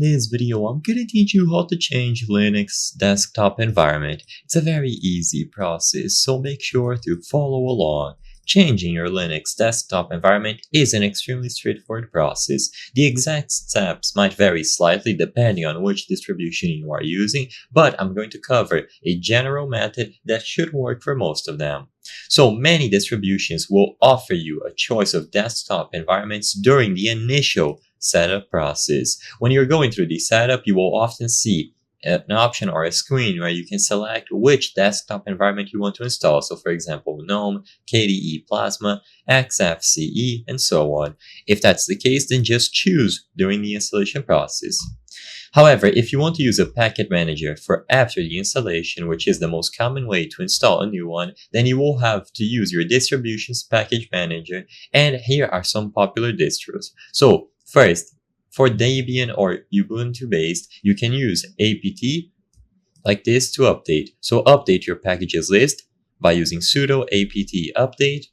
this video, I'm gonna teach you how to change Linux desktop environment. It's a very easy process, so make sure to follow along. Changing your Linux desktop environment is an extremely straightforward process. The exact steps might vary slightly depending on which distribution you are using, but I'm going to cover a general method that should work for most of them. So many distributions will offer you a choice of desktop environments during the initial setup process. When you're going through the setup, you will often see an option or a screen where you can select which desktop environment you want to install. So for example, GNOME, KDE Plasma, XFCE, and so on. If that's the case, then just choose during the installation process. However, if you want to use a package manager for after the installation, which is the most common way to install a new one, then you will have to use your distribution's package manager, and here are some popular distros. So first, for Debian or Ubuntu based, you can use apt like this to update. So update your packages list by using sudo apt update,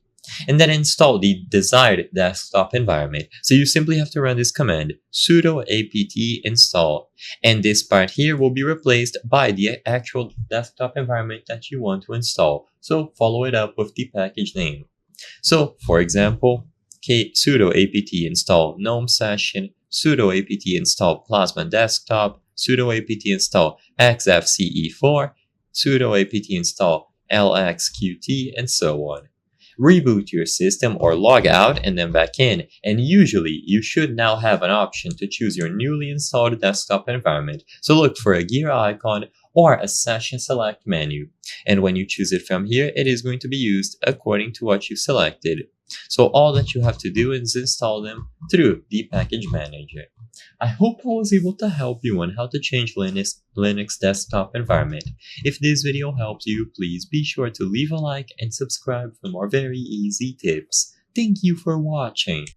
and then install the desired desktop environment. So you simply have to run this command, sudo apt install, and this part here will be replaced by the actual desktop environment that you want to install. So follow it up with the package name. So for example, sudo apt install GNOME session, sudo apt install Plasma desktop, sudo apt install XFCE4, sudo apt install LXQT, and so on. Reboot your system or log out and then back in, and usually you should now have an option to choose your newly installed desktop environment. So look for a gear icon or a session select menu, and when you choose it from here, it is going to be used according to what you selected. So all that you have to do is install them through the package manager. I hope I was able to help you on how to change Linux desktop environment. If this video helped you, please be sure to leave a like and subscribe for more very easy tips. Thank you for watching.